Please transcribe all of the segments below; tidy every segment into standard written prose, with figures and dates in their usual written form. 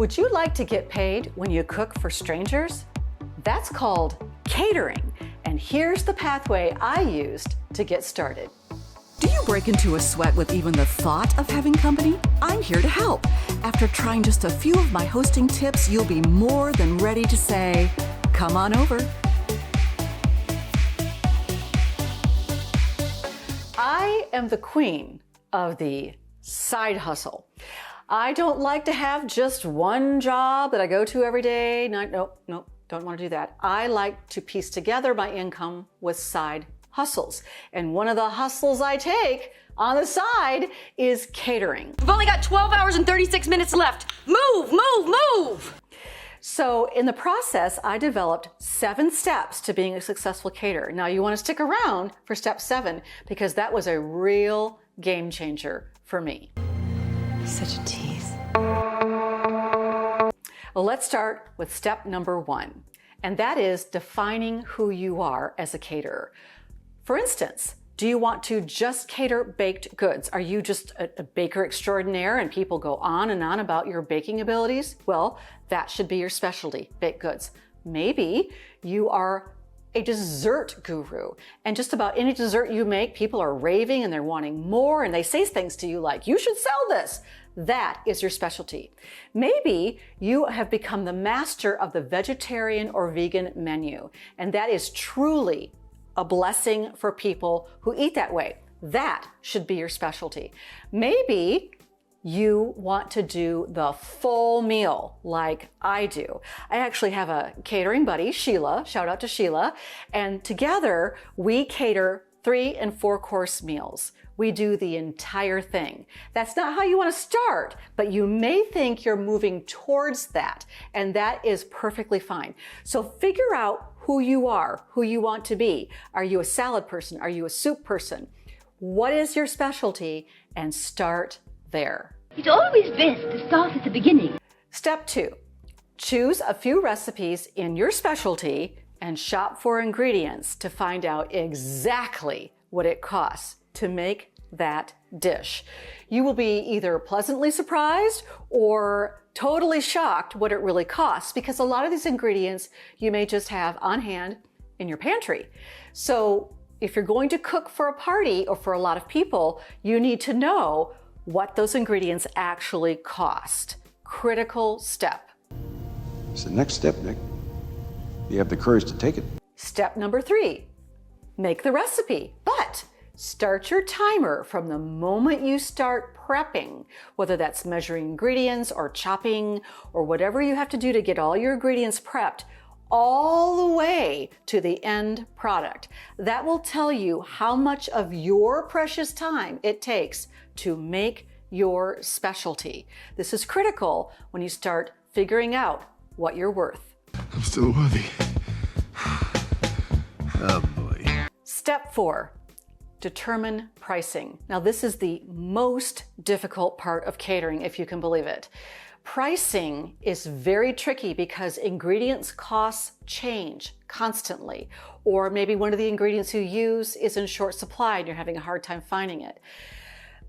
Would you like to get paid when you cook for strangers? That's called catering, and here's the pathway I used to get started. Do you break into a sweat with even the thought of having company? I'm here to help. After trying just a few of my hosting tips, you'll be more than ready to say, come on over. I am the queen of the side hustle. I don't like to have just one job that I go to every day. No, don't want to do that. I like to piece together my income with side hustles. And one of the hustles I take on the side is catering. We've only got 12 hours and 36 minutes left. Move, move, move! So in the process, I developed 7 steps to being a successful caterer. Now you want to stick around for step 7 because that was a real game changer for me. Such a tease. Well, let's start with step number 1, and that is defining who you are as a caterer. For instance, do you want to just cater baked goods? Are you just a baker extraordinaire and people go on and on about your baking abilities? Well, that should be your specialty, baked goods. Maybe you are a dessert guru, and just about any dessert you make, people are raving and they're wanting more, and they say things to you like, you should sell this. That is your specialty. Maybe you have become the master of the vegetarian or vegan menu, and that is truly a blessing for people who eat that way. That should be your specialty. Maybe you want to do the full meal like I do. I actually have a catering buddy, Sheila, shout out to Sheila, and together we cater 3 and 4 course meals. We do the entire thing. That's not how you want to start, but you may think you're moving towards that, and that is perfectly fine. So figure out who you are, who you want to be. Are you a salad person? Are you a soup person? What is your specialty? And start there. It's always best to start at the beginning. Step 2, choose a few recipes in your specialty and shop for ingredients to find out exactly what it costs to make that dish. You will be either pleasantly surprised or totally shocked what it really costs, because a lot of these ingredients you may just have on hand in your pantry. So if you're going to cook for a party or for a lot of people, you need to know what those ingredients actually cost. Critical step. It's the next step, Nick. You have the courage to take it. Step number 3, make the recipe, but start your timer from the moment you start prepping, whether that's measuring ingredients or chopping or whatever you have to do to get all your ingredients prepped, all the way to the end product. That will tell you how much of your precious time it takes to make your specialty. This is critical when you start figuring out what you're worth. I'm still worthy. Oh boy. Step 4, determine pricing. Now this is the most difficult part of catering, if you can believe it. Pricing is very tricky because ingredients costs change constantly, or maybe one of the ingredients you use is in short supply and you're having a hard time finding it.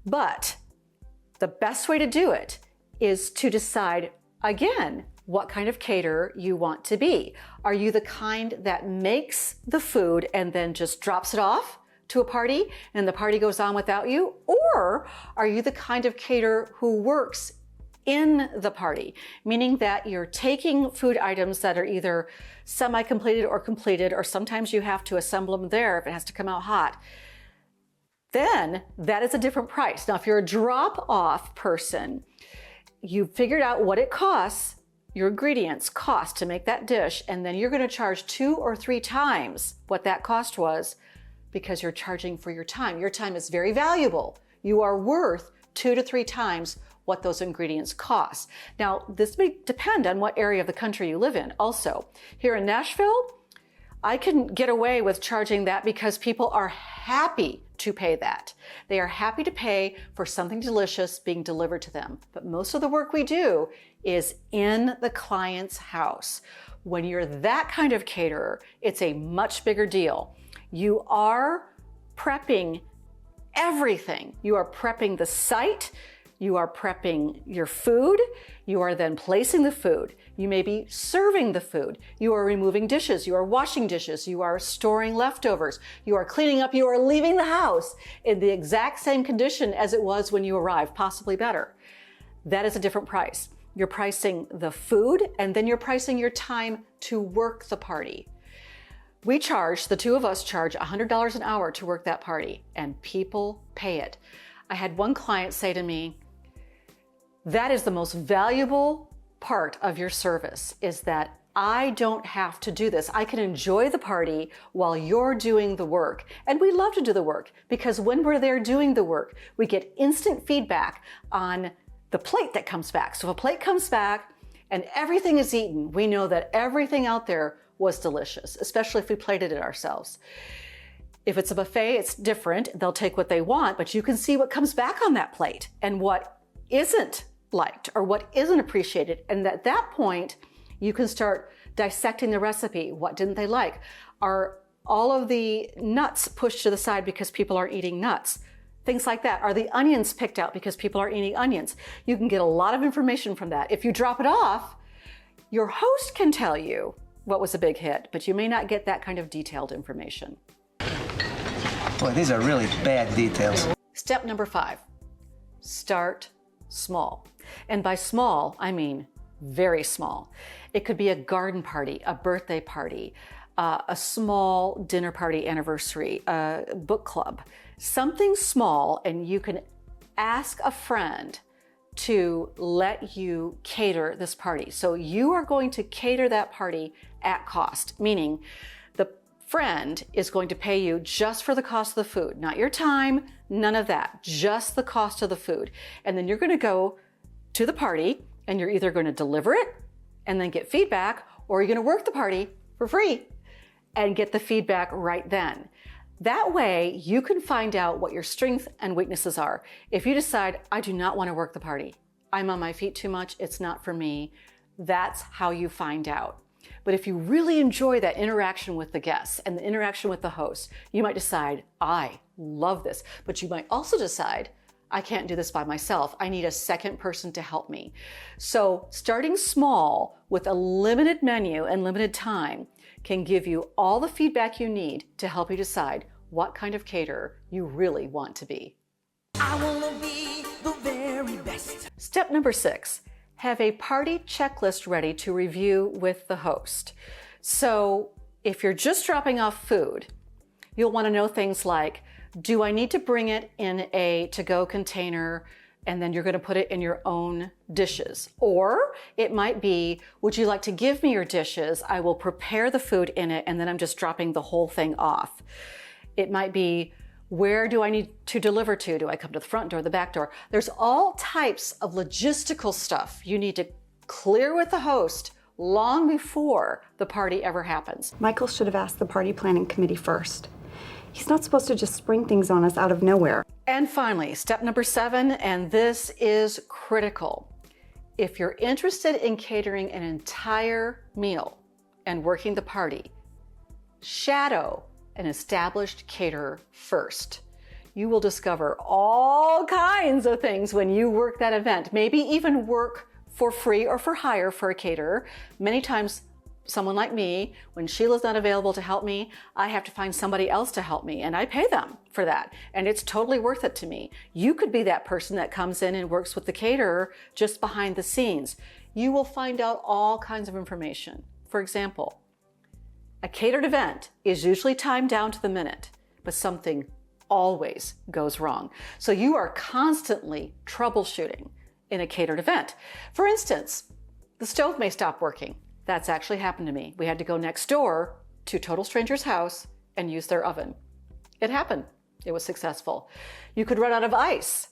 But the best way to do it is to decide, again, what kind of caterer you want to be. Are you the kind that makes the food and then just drops it off to a party and the party goes on without you? Or are you the kind of caterer who works in the party, meaning that you're taking food items that are either semi-completed or completed, or sometimes you have to assemble them there if it has to come out hot? Then that is a different price. Now, if you're a drop-off person, you figured out what it costs, your ingredients cost to make that dish, and then you're going to charge 2 or 3 times what that cost was because you're charging for your time. Your time is very valuable. You are worth 2 to 3 times what those ingredients cost. Now, this may depend on what area of the country you live in. Also, here in Nashville, I can get away with charging that because people are happy to pay that. They are happy to pay for something delicious being delivered to them. But most of the work we do is in the client's house. When you're that kind of caterer, it's a much bigger deal. You are prepping everything. You are prepping the site, You are prepping your food. You are then placing the food. You may be serving the food. You are removing dishes. You are washing dishes. You are storing leftovers. You are cleaning up. You are leaving the house in the exact same condition as it was when you arrived, possibly better. That is a different price. You're pricing the food, and then you're pricing your time to work the party. The two of us charge $100 an hour to work that party, and people pay it. I had one client say to me, that is the most valuable part of your service, is that I don't have to do this. I can enjoy the party while you're doing the work. And we love to do the work because when we're there doing the work, we get instant feedback on the plate that comes back. So if a plate comes back and everything is eaten, we know that everything out there was delicious, especially if we plated it ourselves. If it's a buffet, it's different. They'll take what they want, but you can see what comes back on that plate and what isn't liked or what isn't appreciated. And at that point, you can start dissecting the recipe. What didn't they like? Are all of the nuts pushed to the side because people are eating nuts? Things like that. Are the onions picked out because people are eating onions? You can get a lot of information from that. If you drop it off, your host can tell you what was a big hit, but you may not get that kind of detailed information. Boy, these are really bad details. Step number 5, start small. And by small, I mean very small. It could be a garden party, a birthday party, a small dinner party anniversary, a book club, something small, and you can ask a friend to let you cater this party. So you are going to cater that party at cost, meaning the friend is going to pay you just for the cost of the food, not your time, none of that, just the cost of the food. And then you're going to go to the party and you're either going to deliver it and then get feedback, or you're going to work the party for free and get the feedback right then. That way you can find out what your strengths and weaknesses are. If you decide, I do not want to work the party, I'm on my feet too much, it's not for me, that's how you find out. But if you really enjoy that interaction with the guests and the interaction with the host, you might decide, I love this. But you might also decide, I can't do this by myself. I need a second person to help me. So starting small with a limited menu and limited time can give you all the feedback you need to help you decide what kind of caterer you really want to be. I wanna be the very best. Step number 6, have a party checklist ready to review with the host. So if you're just dropping off food, you'll want to know things like, do I need to bring it in a to-go container and then you're going to put it in your own dishes? Or it might be, would you like to give me your dishes? I will prepare the food in it and then I'm just dropping the whole thing off. It might be, where do I need to deliver to? Do I come to the front door, the back door? There's all types of logistical stuff you need to clear with the host long before the party ever happens. Michael should have asked the party planning committee first. He's not supposed to just spring things on us out of nowhere. And finally, step number 7, and this is critical. If you're interested in catering an entire meal and working the party, shadow an established caterer first. You will discover all kinds of things when you work that event, maybe even work for free or for hire for a caterer. Many times, someone like me, when Sheila's not available to help me, I have to find somebody else to help me, and I pay them for that, and it's totally worth it to me. You could be that person that comes in and works with the caterer just behind the scenes. You will find out all kinds of information. For example, a catered event is usually timed down to the minute, but something always goes wrong. So you are constantly troubleshooting in a catered event. For instance, the stove may stop working. That's actually happened to me. We had to go next door to a total stranger's house and use their oven. It happened. It was successful. You could run out of ice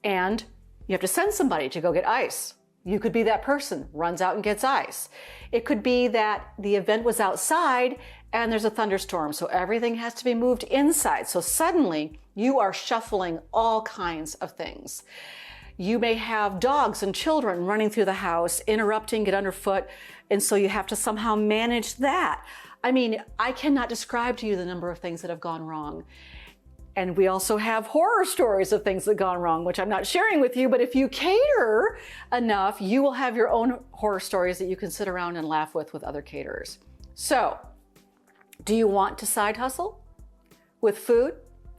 and you have to send somebody to go get ice. You could be that person, runs out and gets ice. It could be that the event was outside and there's a thunderstorm, so everything has to be moved inside. So suddenly you are shuffling all kinds of things. You may have dogs and children running through the house, interrupting, get underfoot, and so you have to somehow manage that. I mean, I cannot describe to you the number of things that have gone wrong. And we also have horror stories of things that have gone wrong, which I'm not sharing with you, but if you cater enough, you will have your own horror stories that you can sit around and laugh with other caterers. So, do you want to side hustle with food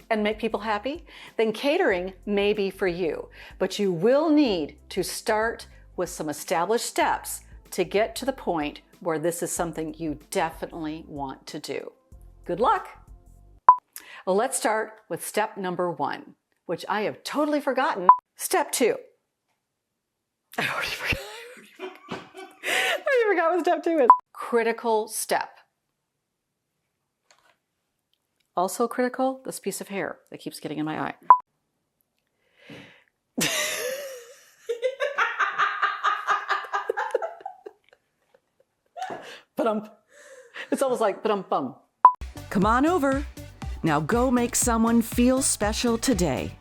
and make people happy? Then catering may be for you, but you will need to start with some established steps to get to the point where this is something you definitely want to do. Good luck. Well, let's start with step number 1, which I have totally forgotten. Step 2. I already forgot what step 2 is. Critical step. Also critical, this piece of hair that keeps getting in my eye. It's almost like bum. Come on over. Now go make someone feel special today.